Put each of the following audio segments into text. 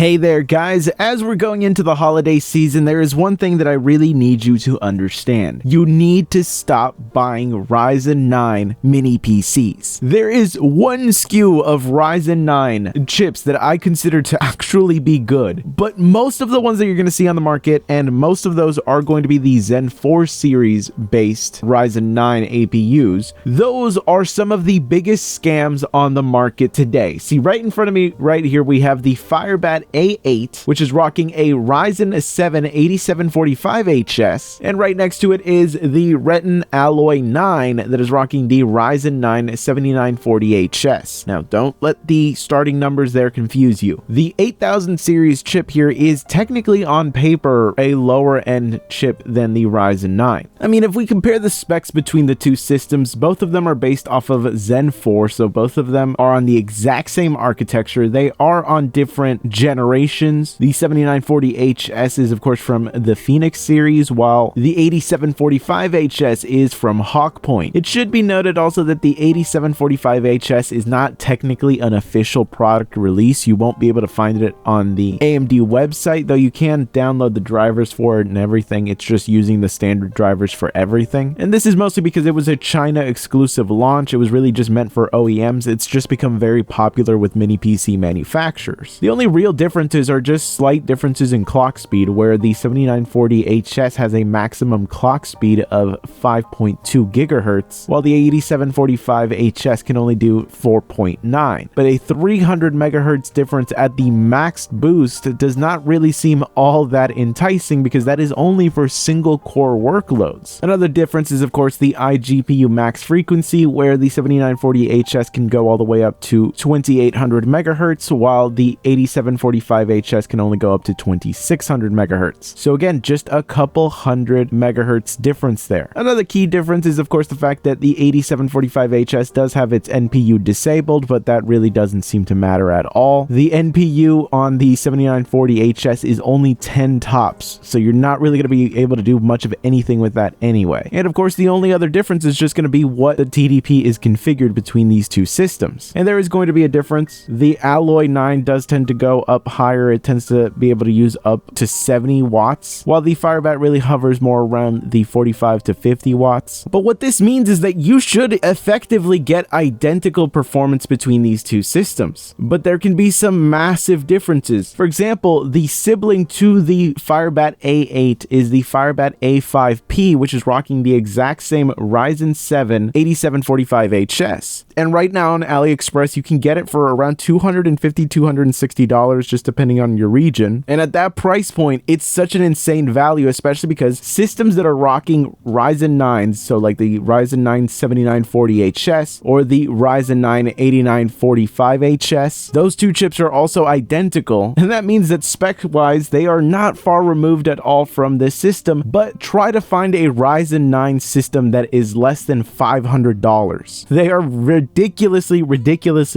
Hey there guys, as we're going into the holiday season, there is one thing that I really need you to understand. You need to stop buying Ryzen 9 mini PCs. There is one SKU of Ryzen 9 chips that I consider to actually be good, but most of the ones that you're going to see on the market, and most of those are going to be the Zen 4 series based Ryzen 9 APUs, those are some of the biggest scams on the market today. See, right in front of me right here, we have the Firebat A8, which is rocking a Ryzen 7 8745HS, and right next to it is the Retin Alloy 9 that is rocking the Ryzen 9 7940HS. Now, don't let the starting numbers there confuse you. The 8000 series chip here is technically on paper a lower end chip than the Ryzen 9. I mean, if we compare the specs between the two systems, both of them are based off of Zen 4, so both of them are on the exact same architecture. They are on different generations. The 7940HS is of course from the Phoenix series, while the 8745HS is from Hawkpoint. It should be noted also that the 8745HS is not technically an official product release. You won't be able to find it on the AMD website, though you can download the drivers for it and everything. It's just using the standard drivers for everything. And this is mostly because it was a China exclusive launch. It was really just meant for OEMs. It's just become very popular with mini PC manufacturers. The only real differences are just slight differences in clock speed, where the 7940HS has a maximum clock speed of 5.2 gigahertz, while the 8745HS can only do 4.9. But a 300 megahertz difference at the maxed boost does not really seem all that enticing, because that is only for single core workloads. Another difference is of course the iGPU max frequency, where the 7940HS can go all the way up to 2800 megahertz, while the 8745HS can only go up to 2600 megahertz. So again, just a couple hundred megahertz difference there. Another key difference is of course the fact that the 8745HS does have its NPU disabled, but that really doesn't seem to matter at all. The NPU on the 7940HS is only 10 tops, so you're not really going to be able to do much of anything with that anyway. And of course, the only other difference is just going to be what the TDP is configured between these two systems. And there is going to be a difference. The Alloy 9 does tend to go up higher. It tends to be able to use up to 70 watts, while the Firebat really hovers more around the 45 to 50 watts. But what this means is that you should effectively get identical performance between these two systems, but there can be some massive differences. For example, the sibling to the Firebat A8 is the Firebat A5P, which is rocking the exact same Ryzen 7 8745HS. And right now on AliExpress, you can get it for around $250, $260, just depending on your region. And at that price point, it's such an insane value, especially because systems that are rocking Ryzen 9s, so like the Ryzen 9 7940HS or the Ryzen 9 8945HS, those two chips are also identical. And that means that spec-wise, they are not far removed at all from this system, but try to find a Ryzen 9 system that is less than $500. They are ridiculously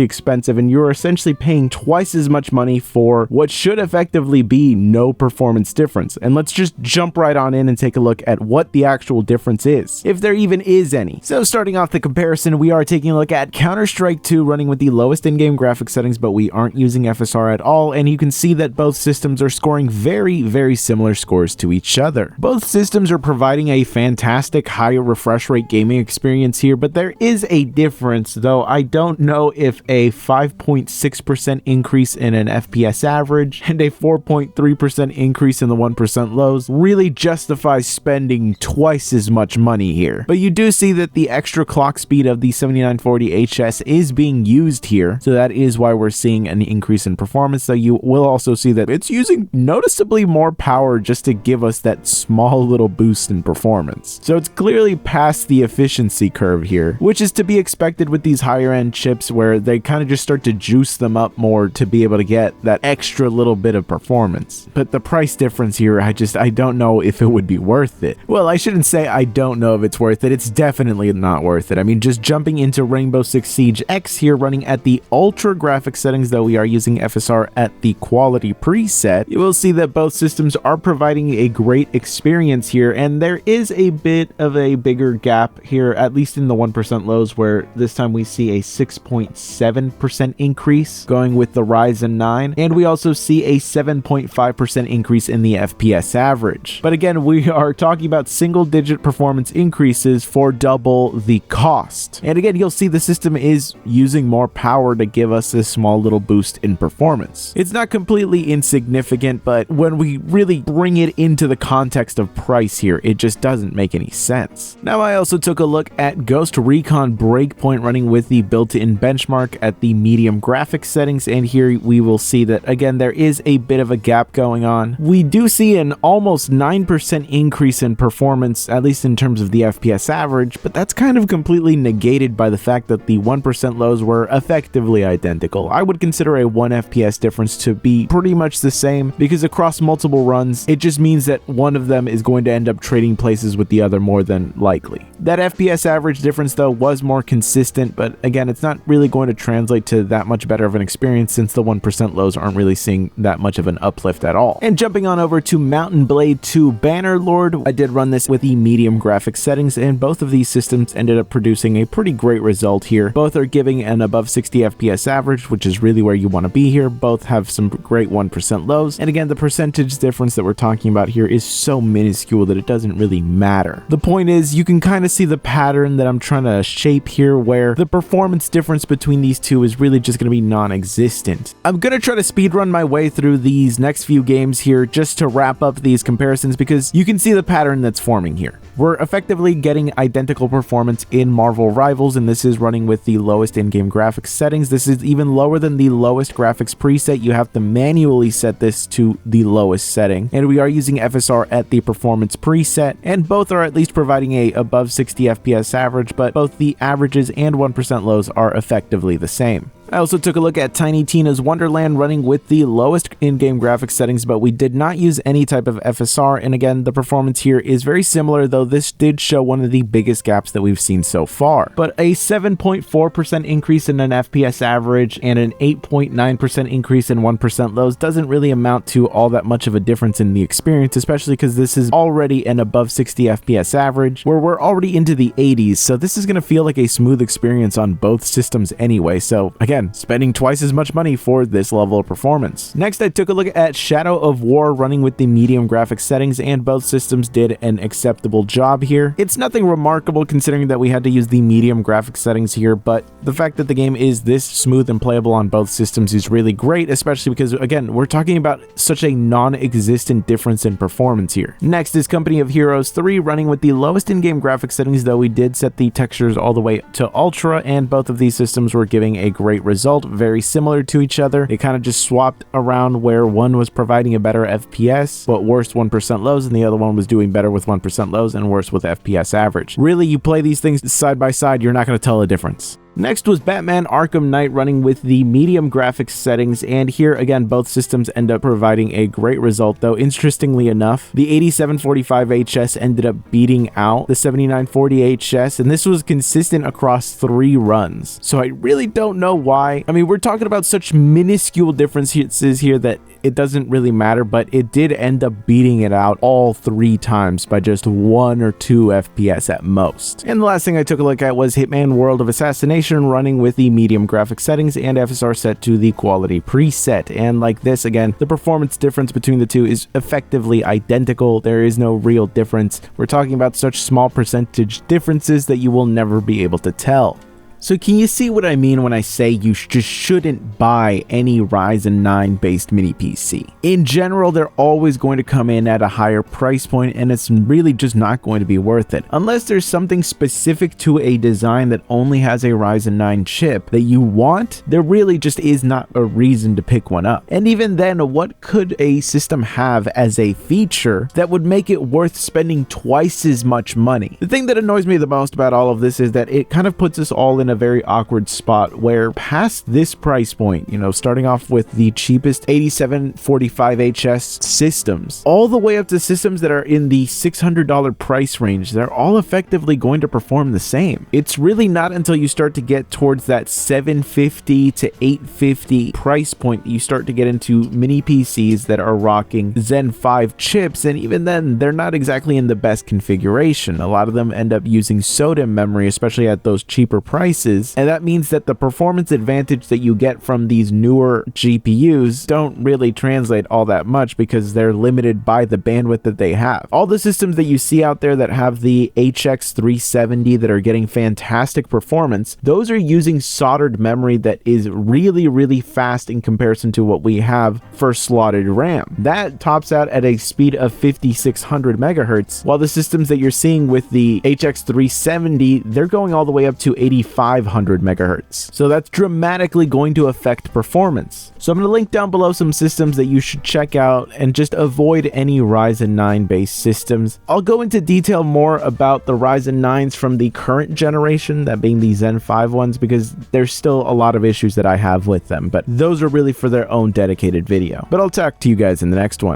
expensive, and you're essentially paying twice as much money for what should effectively be no performance difference. And let's just jump right on in and take a look at what the actual difference is, if there even is any. So starting off the comparison, we are taking a look at Counter-Strike 2 running with the lowest in-game graphics settings, but we aren't using FSR at all, and you can see that both systems are scoring very similar scores to each other. Both systems are providing a fantastic higher refresh rate gaming experience here, but there is a difference, though I don't know if a 5.6% increase in an FPS average and a 4.3% increase in the 1% lows really justifies spending twice as much money here. But you do see that the extra clock speed of the 7940HS is being used here, so that is why we're seeing an increase in performance, though you will also see that it's using noticeably more power just to give us that small little boost in performance. So it's clearly past the efficiency curve here, which is to be expected with these higher end chips, where they kind of just start to juice them up more to be able to get that extra little bit of performance. But the price difference here, I don't know if it would be worth it. Well, I shouldn't say I don't know if it's worth it. It's definitely not worth it. I mean, just jumping into Rainbow Six Siege X here, running at the ultra graphic settings, though we are using FSR at the quality preset, you will see that both systems are providing a great experience here, and there is a bit of a bigger gap here, at least in the 1% lows, where this time we see a 6.7% increase going with the Ryzen 9, and and we also see a 7.5% increase in the FPS average. But again, we are talking about single-digit performance increases for double the cost. And again, you'll see the system is using more power to give us this small little boost in performance. It's not completely insignificant, but when we really bring it into the context of price here, it just doesn't make any sense. Now, I also took a look at Ghost Recon Breakpoint running with the built-in benchmark at the medium graphics settings, and here we will see that again there is a bit of a gap going on. We do see an almost 9% increase in performance, at least in terms of the FPS average, but that's kind of completely negated by the fact that the 1% lows were effectively identical. I would consider a 1 FPS difference to be pretty much the same, because across multiple runs, it just means that one of them is going to end up trading places with the other more than likely. That FPS average difference though was more consistent, but again, it's not really going to translate to that much better of an experience since the 1% lows aren't really seeing that much of an uplift at all. And jumping on over to Mountain Blade 2 Bannerlord, I did run this with the medium graphics settings, and both of these systems ended up producing a pretty great result here. Both are giving an above 60 FPS average, which is really where you want to be here. Both have some great 1% lows, and again, the percentage difference that we're talking about here is so minuscule that it doesn't really matter. The point is, you can kind of see the pattern that I'm trying to shape here, where the performance difference between these two is really just going to be non-existent. I'm going to try to speedrun my way through these next few games here just to wrap up these comparisons, because you can see the pattern that's forming here. We're effectively getting identical performance in Marvel Rivals, and this is running with the lowest in-game graphics settings. This is even lower than the lowest graphics preset. You have to manually set this to the lowest setting, and we are using FSR at the performance preset, and both are at least providing a above 60 FPS average, but both the averages and 1% lows are effectively the same. I also took a look at Tiny Tina's Wonderland running with the lowest in-game graphics settings, but we did not use any type of FSR, and again, the performance here is very similar, though this did show one of the biggest gaps that we've seen so far. But a 7.4% increase in an FPS average and an 8.9% increase in 1% lows doesn't really amount to all that much of a difference in the experience, especially because this is already an above 60 FPS average, where we're already into the 80s, so this is going to feel like a smooth experience on both systems anyway, so again, spending twice as much money for this level of performance. Next, I took a look at Shadow of War running with the medium graphics settings, and both systems did an acceptable job here. It's nothing remarkable considering that we had to use the medium graphics settings here, but the fact that the game is this smooth and playable on both systems is really great, especially because, again, we're talking about such a non-existent difference in performance here. Next is Company of Heroes 3 running with the lowest in-game graphics settings, though we did set the textures all the way to Ultra, and both of these systems were giving a great result, very similar to each other. It kind of just swapped around where one was providing a better FPS but worse 1% lows, and the other one was doing better with 1% lows and worse with FPS average. Really, you play these things side by side, you're not going to tell a difference. Next was Batman Arkham Knight running with the medium graphics settings, and here again both systems end up providing a great result, though interestingly enough the 8745HS ended up beating out the 7940HS, and this was consistent across 3 runs. So I really don't know why. I mean, we're talking about such minuscule differences here that it doesn't really matter, but it did end up beating it out all 3 times by just 1 or 2 FPS at most. And the last thing I took a look at was Hitman World of Assassination running with the medium graphics settings and FSR set to the quality preset. And like this, again, the performance difference between the two is effectively identical. There is no real difference. We're talking about such small percentage differences that you will never be able to tell. So can you see what I mean when I say you just shouldn't buy any Ryzen 9 based mini PC? In general, they're always going to come in at a higher price point, and it's really just not going to be worth it. Unless there's something specific to a design that only has a Ryzen 9 chip that you want, there really just is not a reason to pick one up. And even then, what could a system have as a feature that would make it worth spending twice as much money? The thing that annoys me the most about all of this is that it kind of puts us all in a very awkward spot where past this price point, you know, starting off with the cheapest 8745HS systems, all the way up to systems that are in the $600 price range, they're all effectively going to perform the same. It's really not until you start to get towards that $750 to $850 price point that you start to get into mini PCs that are rocking Zen 5 chips, and even then, they're not exactly in the best configuration. A lot of them end up using SODIMM memory, especially at those cheaper prices. misses, and that means that the performance advantage that you get from these newer GPUs don't really translate all that much because they're limited by the bandwidth that they have. All the systems that you see out there that have the HX370 that are getting fantastic performance, those are using soldered memory that is really fast in comparison to what we have for slotted RAM. That tops out at a speed of 5600 megahertz, while the systems that you're seeing with the HX370, they're going all the way up to 8500 megahertz. So that's dramatically going to affect performance. So I'm going to link down below some systems that you should check out and just avoid any Ryzen 9 based systems. I'll go into detail more about the Ryzen 9s from the current generation, that being the Zen 5 ones, because there's still a lot of issues that I have with them, but those are really for their own dedicated video. But I'll talk to you guys in the next one.